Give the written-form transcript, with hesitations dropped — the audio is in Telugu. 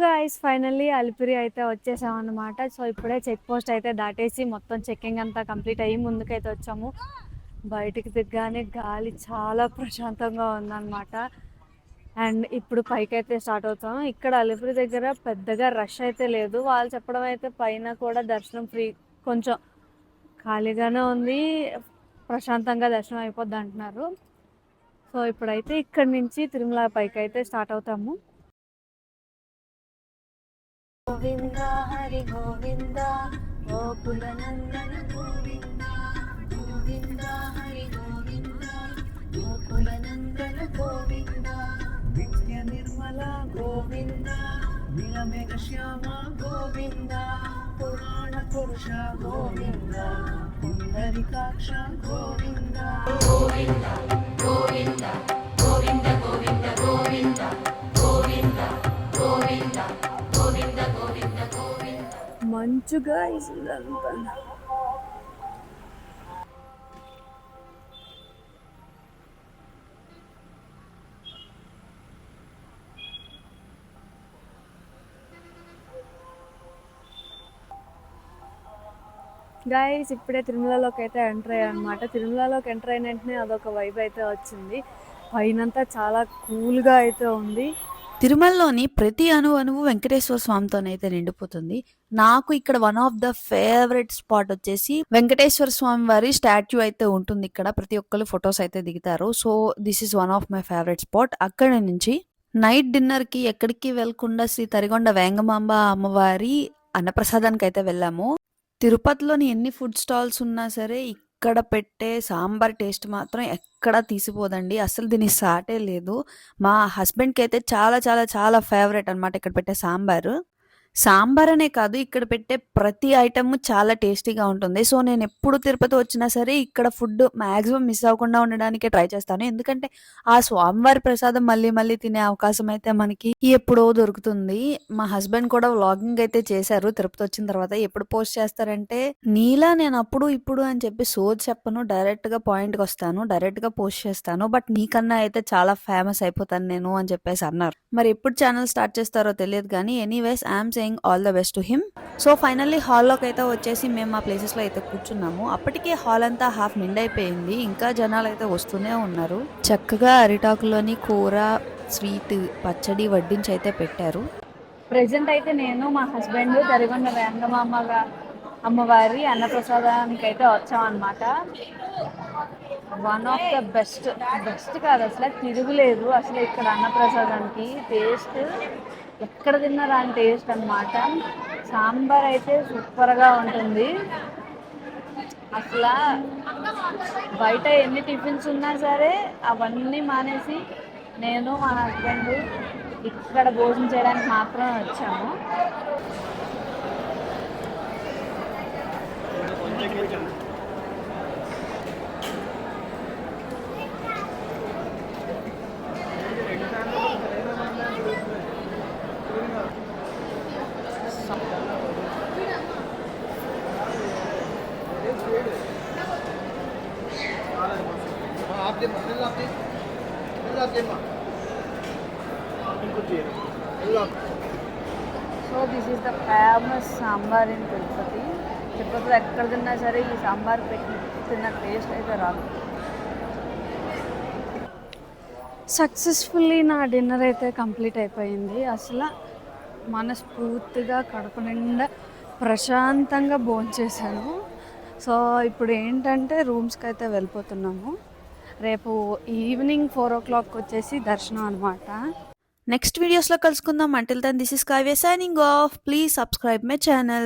గైస్ ఫైనల్లీ అలిపిరి అయితే వచ్చేసాం అనమాట. సో ఇప్పుడే చెక్ పోస్ట్ అయితే దాటేసి మొత్తం చెక్కింగ్ అంతా కంప్లీట్ అయ్యి ముందుకైతే వచ్చాము. బయటికి దిగ్గానే గాలి చాలా ప్రశాంతంగా ఉందన్నమాట. అండ్ ఇప్పుడు పైకి అయితే స్టార్ట్ అవుతాం. ఇక్కడ అలిపిరి దగ్గర పెద్దగా రష్ అయితే లేదు. వాళ్ళు చెప్పడం అయితే పైన కూడా దర్శనం ఫ్రీ, కొంచెం ఖాళీగానే ఉంది, ప్రశాంతంగా దర్శనం అయిపోద్ది అంటున్నారు. సో ఇప్పుడైతే ఇక్కడ నుంచి తిరుమల పైకి అయితే స్టార్ట్ అవుతాము. గోవింద హరి గోవింద గోకుల నందన గోవింద గోవింద హరి గోవింద గోకుల నందన గోవింద నిత్య నిర్మల గోవింద నీలమేఘ శ్యామ గోవింద పురాణ పురుష గోవింద పుండరీకాక్ష గోవింద గోవింద గోవింద గోవింద గోవింద గోవింద గోవింద గోవింద గోవింద గోవింద గోవింద. మంచుగా ఇదంతా గైస్ ఇప్పుడే తిరుమలలోకి అయితే ఎంటర్ అయ్యాయి అనమాట. తిరుమలలోకి ఎంటర్ అయిన వెంటనే అదొక వైబ్ అయితే వచ్చింది. పైనంతా చాలా కూల్గా అయితే ఉంది. తిరుమలలోని ప్రతి అణువు వెంకటేశ్వర స్వామితోనైతే నిండిపోతుంది. నాకు ఇక్కడ one of the favourite spot వచ్చేసి వెంకటేశ్వర స్వామి వారి స్టాచ్యూ అయితే ఉంటుంది. ఇక్కడ ప్రతి ఒక్కరు ఫొటోస్ అయితే దిగుతారు. So this is one of my favourite spot. అక్కడ నుంచి నైట్ డిన్నర్ కి ఎక్కడికి వెళ్లకుండా శ్రీ తరిగొండ వేంగమాంబ అమ్మవారి అన్నప్రసాదానికి అయితే వెళ్ళాము. తిరుపతిలోని ఎన్ని ఫుడ్ స్టాల్స్ ఉన్నా సరే ఇక్కడ పెట్టే సాంబార్ టేస్ట్ మాత్రం ఎక్కడా తీసిపోదండి. అసలు దీని సాటే లేదు. మా హస్బెండ్కి అయితే చాలా చాలా చాలా ఫేవరెట్ అనమాట ఇక్కడ పెట్టే సాంబార్ అనే కాదు, ఇక్కడ పెట్టే ప్రతి ఐటమ్ చాలా టేస్టీగా ఉంటుంది. సో నేను ఎప్పుడు తిరుపతి వచ్చినా సరే ఇక్కడ ఫుడ్ మాక్సిమం మిస్ అవ్వకుండా ఉండడానికే ట్రై చేస్తాను. ఎందుకంటే ఆ స్వామివారి ప్రసాదం మళ్ళీ మళ్ళీ తినే అవకాశం అయితే మనకి ఎప్పుడో దొరుకుతుంది. మా హస్బెండ్ కూడా వ్లాగింగ్ అయితే చేశారు తిరుపతి వచ్చిన తర్వాత. ఎప్పుడు పోస్ట్ చేస్తారంటే, నీలా నేను అప్పుడు ఇప్పుడు అని చెప్పి సోది చెప్పను, డైరెక్ట్ గా పాయింట్కి వస్తాను, డైరెక్ట్ గా పోస్ట్ చేస్తాను, బట్ నీకన్నా అయితే చాలా ఫేమస్ అయిపోతాను నేను అని చెప్పేసి అన్నారు. మరి ఎప్పుడు ఛానల్ స్టార్ట్ చేస్తారో తెలియదు కానీ anyways I'm saying all the best to him. So finally హాల్లోకి అయితే వచ్చేసి మేము మా ప్లేసెస్లో అయితే కూర్చున్నాము. అప్పటికే హాల్ అంతా హాఫ్ నిండైపోయింది. ఇంకా జనాలు అయితే వస్తూనే ఉన్నారు. చక్కగా అరిటాకులోని కూర, స్వీట్, పచ్చడి వడ్డించి అయితే పెట్టారు. ప్రెజెంట్ అయితే నేను మా హస్బెండ్ తరిగొండ వేంగమాంబ అమ్మవారి అన్నప్రసాదానికి అయితే వచ్చామన్నమాట. వన్ ఆఫ్ ద బెస్ట్ కాదు అసలు తిరుగులేదు అసలు ఇక్కడ అన్నప్రసాదానికి. టేస్ట్ ఎక్కడ తిన్నారా అని టేస్ట్ అనమాట. సాంబార్ అయితే సూపర్గా ఉంటుంది. అసలు బయట ఎన్ని టిఫిన్స్ ఉన్నా సరే అవన్నీ మానేసి నేను మా హస్బెండ్ ఇక్కడ భోజనం చేయడానికి మాత్రమే వచ్చాము. So this is the famous sambar in Tirupati. తిరుపతిలో ఎక్కడ తిన్నా సరే ఈ సాంబార్ పెట్టి తిన్న టేస్ట్ అయితే రాదు. సక్సెస్ఫుల్లీ నా డిన్నర్ అయితే కంప్లీట్ అయిపోయింది. అసలు మనస్ఫూర్తిగా కడుపు నిండా ప్రశాంతంగా భోంచేసాను. సో ఇప్పుడు ఏంటంటే రూమ్స్కి అయితే వెళ్ళిపోతున్నాము. రేపు ఈవినింగ్ 4 o'clock వచ్చేసి దర్శనం అనమాట. నెక్స్ట్ వీడియోస్లో కలుసుకుందాం. Until then this is Kavya signing off. Please subscribe my channel.